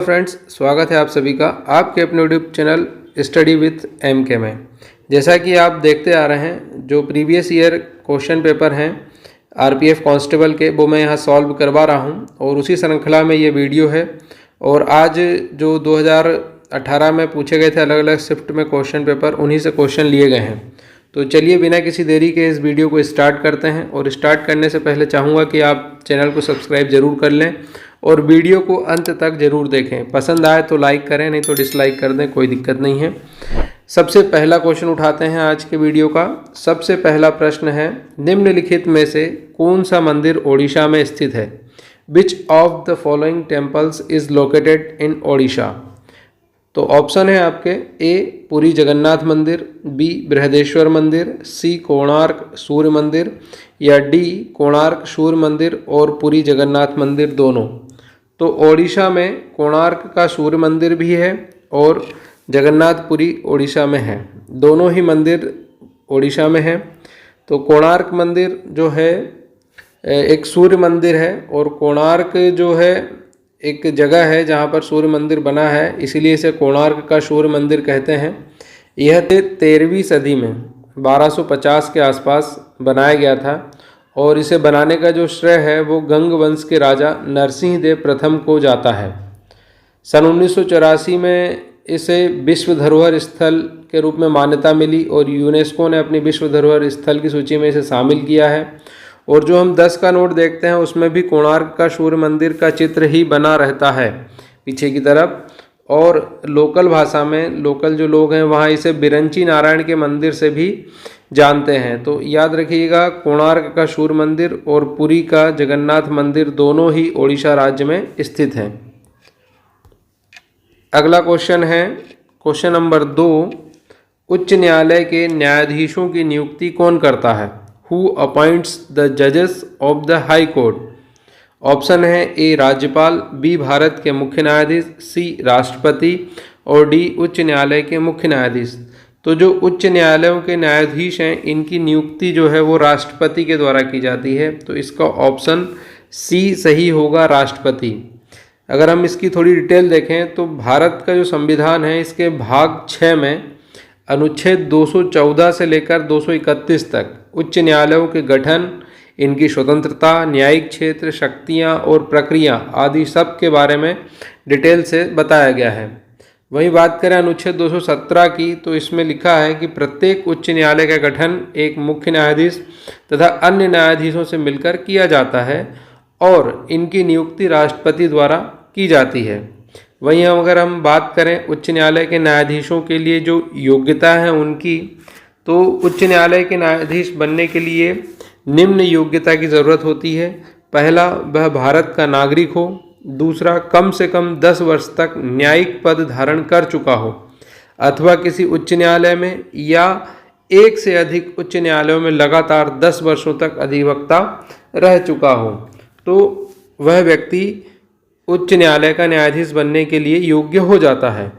Friends, स्वागत है आप सभी का आपके अपने YouTube channel study with MK में। जैसा कि आप देखते आ रहे हैं, जो प्रीवियस ईयर क्वेश्चन पेपर हैं RPF कांस्टेबल के, वो मैं यहाँ सॉल्व करवा रहा हूँ और उसी श्रृंखला में ये वीडियो है। और आज जो 2018 में पूछे गए थे अलग अलग शिफ्ट में क्वेश्चन पेपर, उन्हीं से क्वेश्चन लिए गए हैं। तो चलिए बिना किसी देरी के इस वीडियो को स्टार्ट करते हैं। और स्टार्ट करने से पहले चाहूँगा कि आप चैनल को सब्सक्राइब जरूर कर लें और वीडियो को अंत तक जरूर देखें। पसंद आए तो लाइक करें, नहीं तो डिसलाइक कर दें, कोई दिक्कत नहीं है। सबसे पहला क्वेश्चन उठाते हैं आज के वीडियो का। सबसे पहला प्रश्न है, निम्नलिखित में से कौन सा मंदिर ओडिशा में स्थित है? विच of the following temples is located in Odisha? तो ऑप्शन है आपके ए पुरी जगन्नाथ मंदिर, बी बृहदेश्वर मंदिर, सी कोणार्क सूर्य मंदिर, या डी कोणार्क सूर्य मंदिर और पुरी जगन्नाथ मंदिर दोनों। तो ओडिशा में कोणार्क का सूर्य मंदिर भी है और जगन्नाथपुरी ओडिशा में है, दोनों ही मंदिर ओडिशा में है। तो कोणार्क मंदिर जो है एक सूर्य मंदिर है और कोणार्क जो है एक जगह है जहाँ पर सूर्य मंदिर बना है, इसीलिए इसे कोणार्क का सूर्य मंदिर कहते हैं। यह 13वीं सदी में 1250 के आसपास बनाया गया था और इसे बनाने का जो श्रेय है वो गंग वंश के राजा नरसिंह देव प्रथम को जाता है। सन 1984 में इसे विश्व धरोहर स्थल के रूप में मान्यता मिली और यूनेस्को ने अपनी विश्व धरोहर स्थल की सूची में इसे शामिल किया है। और जो हम 10 का नोट देखते हैं उसमें भी कोणार्क का सूर्य मंदिर का चित्र ही बना रहता है पीछे की तरफ। और लोकल भाषा में लोकल जो लोग हैं वहाँ इसे बिरंची नारायण के मंदिर से भी जानते हैं। तो याद रखिएगा, कोणार्क का सूर्य मंदिर और पुरी का जगन्नाथ मंदिर दोनों ही ओडिशा राज्य में स्थित हैं। अगला क्वेश्चन है क्वेश्चन नंबर 2, उच्च न्यायालय के न्यायाधीशों की नियुक्ति कौन करता है? हु अपॉइंट्स द जजेस of the high court? Option है ए राज्यपाल, बी भारत के मुख्य न्यायाधीश, सी राष्ट्रपति और डी उच्च न्यायालय के मुख्य न्यायाधीश। तो जो उच्च न्यायालयों के न्यायाधीश हैं इनकी नियुक्ति जो है वो राष्ट्रपति के द्वारा की जाती है। तो इसका ऑप्शन सी सही होगा, राष्ट्रपति। अगर हम इसकी थोड़ी डिटेल देखें तो भारत का जो संविधान है इसके भाग 6 में अनुच्छेद 214 से लेकर 231 तक उच्च न्यायालयों के गठन, इनकी स्वतंत्रता, न्यायिक क्षेत्र, शक्तियां और प्रक्रिया आदि सब के बारे में डिटेल से बताया गया है। वहीं बात करें अनुच्छेद 217 की, तो इसमें लिखा है कि प्रत्येक उच्च न्यायालय का गठन एक मुख्य न्यायाधीश तथा अन्य न्यायाधीशों से मिलकर किया जाता है और इनकी नियुक्ति राष्ट्रपति द्वारा की जाती है। वहीं अगर हम बात करें उच्च न्यायालय के न्यायाधीशों के लिए जो योग्यता है उनकी, तो उच्च न्यायालय के न्यायाधीश बनने के लिए निम्न योग्यता की ज़रूरत होती है। पहला, वह भारत का नागरिक हो। दूसरा, कम से कम 10 वर्ष तक न्यायिक पद धारण कर चुका हो अथवा किसी उच्च न्यायालय में या एक से अधिक उच्च न्यायालयों में लगातार 10 वर्षों तक अधिवक्ता रह चुका हो, तो वह व्यक्ति उच्च न्यायालय का न्यायाधीश बनने के लिए योग्य हो जाता है।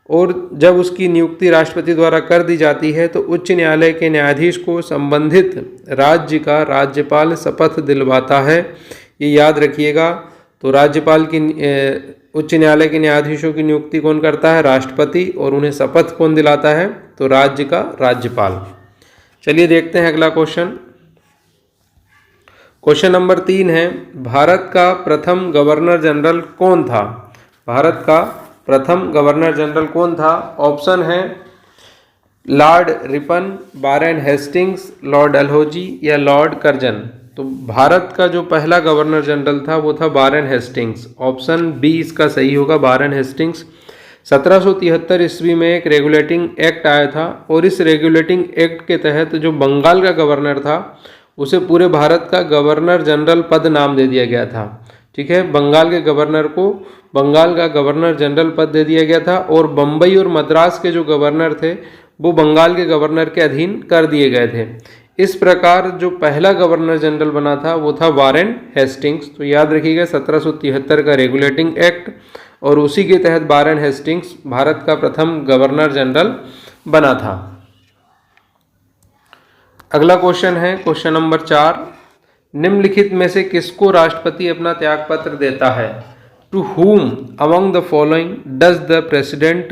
और जब उसकी नियुक्ति राष्ट्रपति द्वारा कर दी जाती है तो उच्च न्यायालय के न्यायाधीश को संबंधित राज्य का राज्यपाल शपथ दिलवाता है, ये याद रखिएगा। तो राज्यपाल की उच्च न्यायालय के न्यायाधीशों की नियुक्ति कौन करता है? राष्ट्रपति। और उन्हें शपथ कौन दिलाता है? तो राज्य का राज्यपाल। चलिए देखते हैं अगला क्वेश्चन। क्वेश्चन नंबर 3 है, भारत का प्रथम गवर्नर जनरल कौन था? भारत का प्रथम गवर्नर जनरल कौन था? ऑप्शन है Lord Ripon, Warren Hastings, Lord Dalhousie या लॉर्ड कर्जन। तो भारत का जो पहला गवर्नर जनरल था वो था वारेन हेस्टिंग्स। ऑप्शन बी इसका सही होगा, वारेन हेस्टिंग्स। 1773 ईस्वी में एक रेगुलेटिंग एक्ट आया था और इस रेगुलेटिंग एक्ट के तहत जो बंगाल का गवर्नर था उसे पूरे भारत का गवर्नर जनरल पद नाम दे दिया गया था। ठीक है, बंगाल के गवर्नर को बंगाल का गवर्नर जनरल पद दे दिया गया था और बम्बई और मद्रास के जो गवर्नर थे वो बंगाल के गवर्नर के अधीन कर दिए गए थे। इस प्रकार जो पहला गवर्नर जनरल बना था वो था वारेन हेस्टिंग्स। तो याद रखिएगा 1773 का रेगुलेटिंग एक्ट और उसी के तहत वारेन हेस्टिंग्स भारत का प्रथम गवर्नर जनरल बना था। अगला क्वेश्चन है क्वेश्चन नंबर 4, निम्नलिखित में से किसको राष्ट्रपति अपना त्यागपत्र देता है? To whom among the following does the president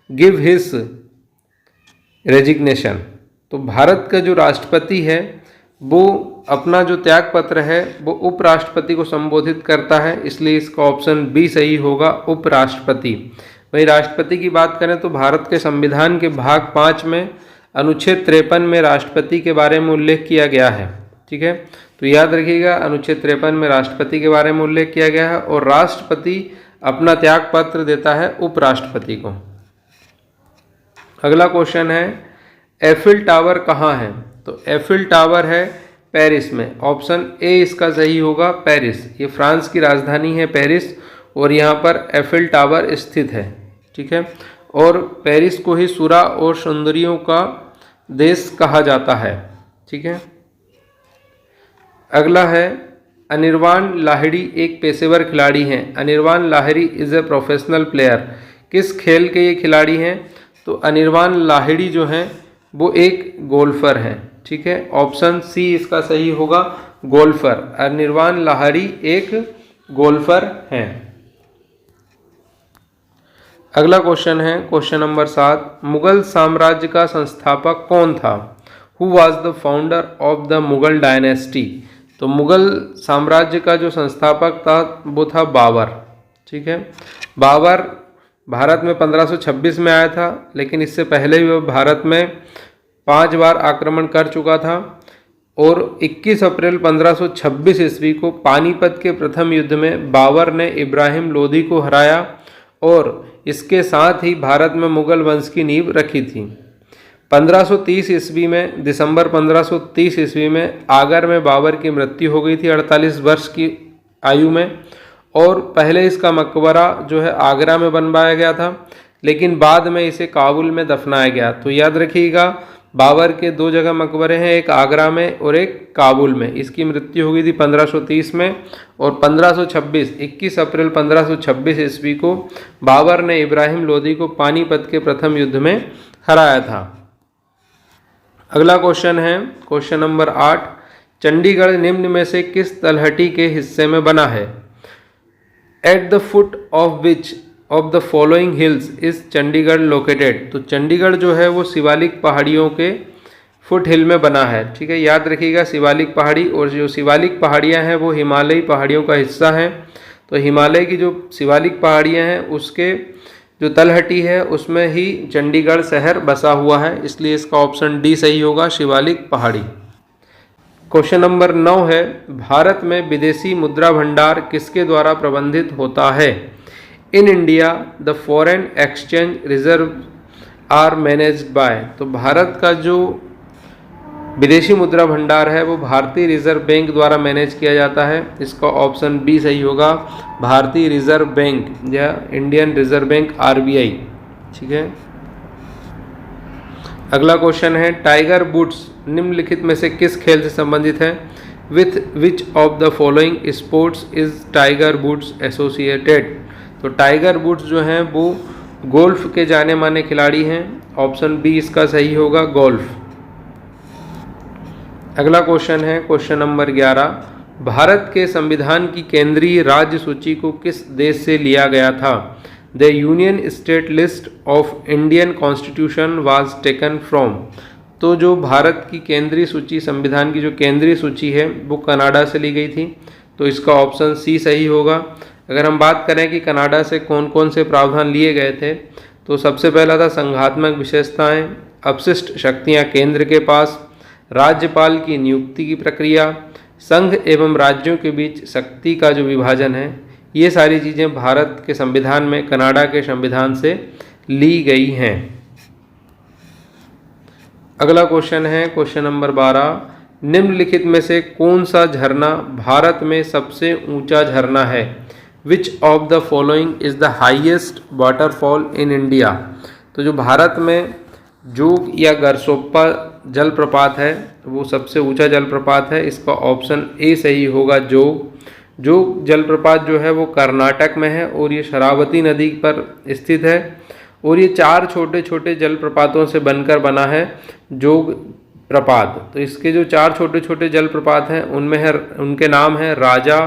give his resignation? तो भारत का जो राष्ट्रपति है वो अपना जो त्याग पत्र है वो उपराष्ट्रपति को संबोधित करता है, इसलिए इसका ऑप्शन बी सही होगा, उपराष्ट्रपति। वही राष्ट्रपति की बात करें तो भारत के संविधान के भाग 5 में अनुच्छेद 53 में राष्ट्रपति के बारे में उल्लेख किया गया है। ठीक है, तो याद रखिएगा अनुच्छेद 53 में राष्ट्रपति के बारे में उल्लेख किया गया है और राष्ट्रपति अपना त्याग पत्र देता है उपराष्ट्रपति को। अगला क्वेश्चन है एफिल टावर कहाँ है? तो एफिल टावर है पेरिस में, ऑप्शन ए इसका सही होगा, पेरिस। ये फ्रांस की राजधानी है पेरिस और यहाँ पर एफिल टावर स्थित है। ठीक है, और पेरिस को ही सुरा और सौंदर्यों का देश कहा जाता है। ठीक है, अगला है अनिर्बान लाहिड़ी एक पेशेवर खिलाड़ी हैं। Anirban Lahiri is a professional player. किस खेल के ये खिलाड़ी हैं? तो अनिर्बान लाहिड़ी जो हैं वो एक गोल्फर हैं। ठीक है, ऑप्शन सी इसका सही होगा, गोल्फर। अनिर्बान लाहिड़ी एक गोल्फर हैं। अगला क्वेश्चन है क्वेश्चन नंबर 7, मुगल साम्राज्य का संस्थापक कौन था? Who was the founder of the Mughal dynasty? तो मुगल साम्राज्य का जो संस्थापक था वो था बाबर। ठीक है, बाबर भारत में 1526 में आया था, लेकिन इससे पहले भी वह भारत में 5 बार आक्रमण कर चुका था और 21 अप्रैल 1526 ईस्वी को पानीपत के प्रथम युद्ध में बाबर ने इब्राहिम लोदी को हराया और इसके साथ ही भारत में मुगल वंश की नींव रखी थी। 1530 ईस्वी में, दिसंबर 1530 ईस्वी में आगर में बाबर की मृत्यु हो गई थी 48 वर्ष की आयु में, और पहले इसका मकबरा जो है आगरा में बनवाया गया था, लेकिन बाद में इसे काबुल में दफनाया गया। तो याद रखिएगा बाबर के 2 जगह मकबरे हैं, एक आगरा में और एक काबुल में। इसकी मृत्यु हो गई थी 1530 में और 21 अप्रैल 1526 ईस्वी को बाबर ने इब्राहिम लोदी को पानीपत के प्रथम युद्ध में हराया था। अगला क्वेश्चन है क्वेश्चन नंबर 8, चंडीगढ़ निम्न में से किस तलहटी के हिस्से में बना है? At the foot of which of the following hills is Chandigarh located? तो चंडीगढ़ जो है वो शिवालिक पहाड़ियों के फुट हिल में बना है। ठीक है, याद रखिएगा शिवालिक पहाड़ी, और जो शिवालिक पहाड़ियाँ हैं वो हिमालयी पहाड़ियों का हिस्सा हैं। तो हिमालय की जो शिवालिक पहाड़ियाँ हैं उसके जो तलहटी है उसमें ही चंडीगढ़ शहर बसा हुआ है, इसलिए इसका ऑप्शन डी सही होगा, शिवालिक पहाड़ी। क्वेश्चन नंबर 9 है, भारत में विदेशी मुद्रा भंडार किसके द्वारा प्रबंधित होता है? In India the foreign exchange reserve are managed by. तो भारत का जो विदेशी मुद्रा भंडार है वो भारतीय रिजर्व बैंक द्वारा मैनेज किया जाता है, इसका ऑप्शन बी सही होगा, भारतीय रिजर्व बैंक या इंडियन रिजर्व बैंक आरबीआई। ठीक है, अगला क्वेश्चन है टाइगर वुड्स निम्नलिखित में से किस खेल से संबंधित है? With which of the following sports is Tiger Woods associated? तो टाइगर वुड्स जो हैं वो गोल्फ के जाने माने खिलाड़ी हैं, ऑप्शन बी इसका सही होगा, गोल्फ। अगला क्वेश्चन है क्वेश्चन नंबर 11, भारत के संविधान की केंद्रीय राज्य सूची को किस देश से लिया गया था? The union state list of Indian constitution was taken from. तो जो भारत की केंद्रीय सूची, संविधान की जो केंद्रीय सूची है वो कनाडा से ली गई थी, तो इसका ऑप्शन सी सही होगा। अगर हम बात करें कि कनाडा से कौन कौन से प्रावधान लिए गए थे, तो सबसे पहला था संघात्मक विशेषताएं, अपशिष्ट शक्तियां केंद्र के पास, राज्यपाल की नियुक्ति की प्रक्रिया, संघ एवं राज्यों के बीच शक्ति का जो विभाजन है, ये सारी चीज़ें भारत के संविधान में कनाडा के संविधान से ली गई हैं। अगला क्वेश्चन है क्वेश्चन नंबर 12, निम्नलिखित में से कौन सा झरना भारत में सबसे ऊंचा झरना है? विच of the following is the highest waterfall in India? तो जो भारत में जोग या गरसोप्पा जलप्रपात है वो सबसे ऊंचा जलप्रपात है, इसका ऑप्शन ए सही होगा, जोग। जोग जलप्रपात जो है वो कर्नाटक में है और ये शरावती नदी पर स्थित है और ये 4 छोटे छोटे जलप्रपातों से बनकर बना है जोग प्रपात। तो इसके जो 4 छोटे छोटे जलप्रपात हैं उनमें है, उनके नाम है राजा,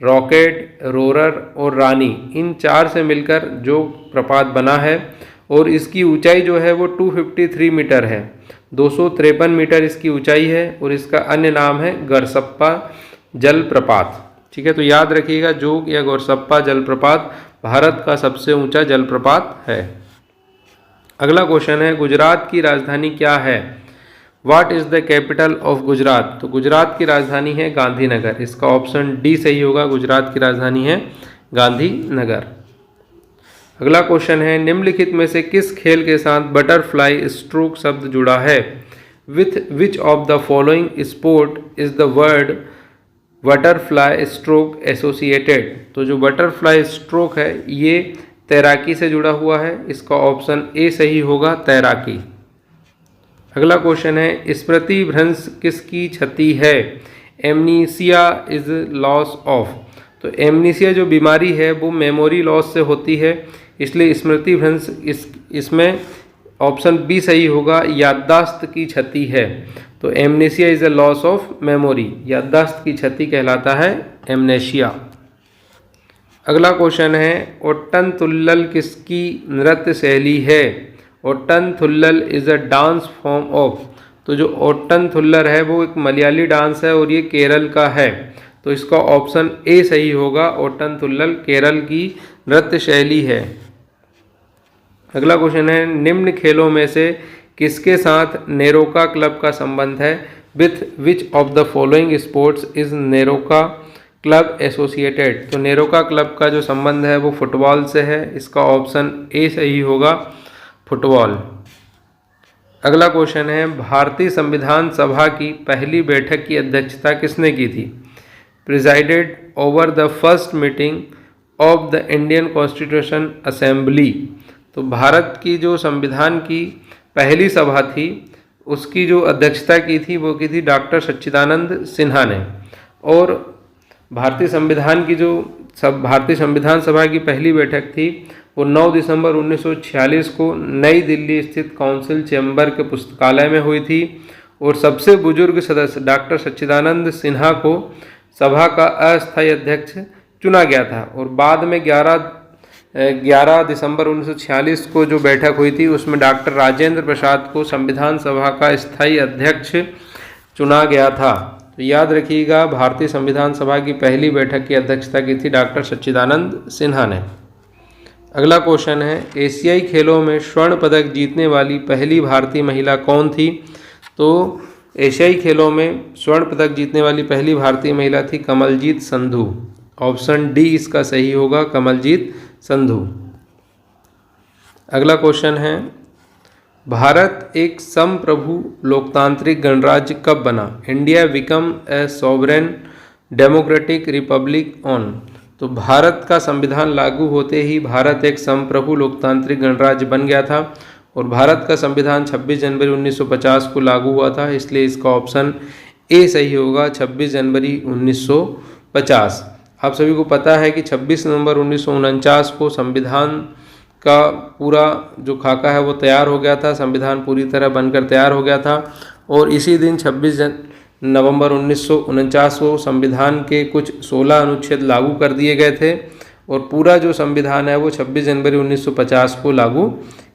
रॉकेट, रोरर और रानी, इन 4 से मिलकर जो प्रपात बना है और इसकी ऊंचाई जो है वो 253 मीटर है। 253 मीटर इसकी ऊंचाई है और इसका अन्य नाम है गरसप्पा जलप्रपात। ठीक है, तो याद रखिएगा जोग या गरसप्पा जलप्रपात भारत का सबसे ऊंचा जलप्रपात है। अगला क्वेश्चन है, गुजरात की राजधानी क्या है? What is the capital of Gujarat? तो गुजरात की राजधानी है गांधीनगर। इसका ऑप्शन डी सही होगा, गुजरात की राजधानी है गांधीनगर। अगला क्वेश्चन है, निम्नलिखित में से किस खेल के साथ बटरफ्लाई स्ट्रोक शब्द जुड़ा है? With which of the following sport is the word butterfly stroke associated? तो जो बटरफ्लाई स्ट्रोक है ये तैराकी से जुड़ा हुआ है। इसका ऑप्शन ए सही होगा, तैराकी। अगला क्वेश्चन है, स्मृति भ्रंश किसकी क्षति है? Amnesia is loss of. तो एमनीसिया जो बीमारी है वो मेमोरी लॉस से होती है, इसलिए स्मृति भ्रंश इसमें ऑप्शन बी सही होगा, याददाश्त की क्षति है। तो amnesia is a loss of memory, याददाश्त की क्षति कहलाता है एमनेशिया। अगला क्वेश्चन है, ओट्टन तुल्लल किसकी नृत्य शैली है? Ottan Thullal is a dance form of. तो जो ओट्टन थुल्लर है वो एक मलयाली डांस है और ये केरल का है। तो इसका ऑप्शन ए सही होगा, ओट्टन थुल्लल केरल की नृत्य शैली है। अगला क्वेश्चन है, निम्न खेलों में से किसके साथ नेरोका क्लब का संबंध है? With which of the following sports is NEROCA club associated? तो नेरोका क्लब का जो संबंध है वो फुटबॉल से है। इसका ऑप्शन ए सही होगा, फुटबॉल। अगला क्वेश्चन है, भारतीय संविधान सभा की पहली बैठक की अध्यक्षता किसने की थी? Presided over the first meeting of the Indian constitution assembly. तो भारत की जो संविधान की पहली सभा थी उसकी जो अध्यक्षता की थी वो की थी डॉक्टर सच्चिदानंद सिन्हा ने। और भारतीय संविधान सभा की पहली बैठक थी वो 9 दिसंबर 1946 को नई दिल्ली स्थित काउंसिल चैम्बर के पुस्तकालय में हुई थी। और सबसे बुजुर्ग सदस्य डॉक्टर सच्चिदानंद सिन्हा को सभा का अस्थायी अध्यक्ष चुना गया था। और बाद में 11 दिसंबर 1946 को जो बैठक हुई थी उसमें डॉक्टर राजेंद्र प्रसाद को संविधान सभा का स्थायी अध्यक्ष चुना गया था। तो याद रखिएगा, भारतीय संविधान सभा की पहली बैठक की अध्यक्षता की थी डॉक्टर सच्चिदानंद सिन्हा ने। अगला क्वेश्चन है, एशियाई खेलों में स्वर्ण पदक जीतने वाली पहली भारतीय महिला कौन थी? तो एशियाई खेलों में स्वर्ण पदक जीतने वाली पहली भारतीय महिला थी कमलजीत संधू। ऑप्शन डी इसका सही होगा, कमलजीत संधू। अगला क्वेश्चन है, भारत एक संप्रभु लोकतांत्रिक गणराज्य कब बना? India become a sovereign democratic Republic on. तो भारत का संविधान लागू होते ही भारत एक संप्रभु लोकतांत्रिक गणराज्य बन गया था। और भारत का संविधान 26 जनवरी 1950 को लागू हुआ था, इसलिए इसका ऑप्शन ए सही होगा, 26 जनवरी 1950। आप सभी को पता है कि 26 नवंबर 1949 को संविधान का पूरा जो खाका है वो तैयार हो गया था, संविधान पूरी तरह बनकर तैयार हो गया था। और इसी दिन 26 नवंबर 1949 को संविधान के कुछ 16 अनुच्छेद लागू कर दिए गए थे और पूरा जो संविधान है वो 26 जनवरी 1950 को लागू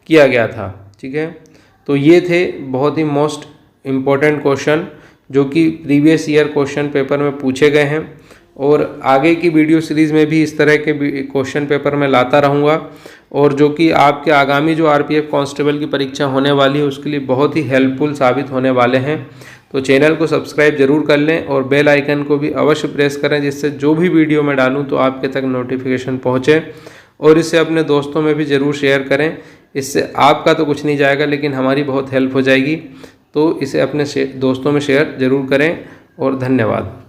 किया गया था। ठीक है, तो ये थे बहुत ही मोस्ट इम्पोर्टेंट क्वेश्चन जो कि प्रीवियस ईयर क्वेश्चन पेपर में पूछे गए हैं। और आगे की वीडियो सीरीज़ में भी इस तरह के क्वेश्चन पेपर मैं लाता रहूँगा और जो कि आपके आगामी जो आरपीएफ कांस्टेबल की परीक्षा होने वाली है उसके लिए बहुत ही हेल्पफुल साबित होने वाले हैं। तो चैनल को सब्सक्राइब जरूर कर लें और बेल आइकन को भी अवश्य प्रेस करें, जिससे जो भी वीडियो मैं डालूं तो आपके तक नोटिफिकेशन पहुंचे। और इसे अपने दोस्तों में भी ज़रूर शेयर करें, इससे आपका तो कुछ नहीं जाएगा लेकिन हमारी बहुत हेल्प हो जाएगी। तो इसे अपने दोस्तों में शेयर ज़रूर करें और धन्यवाद।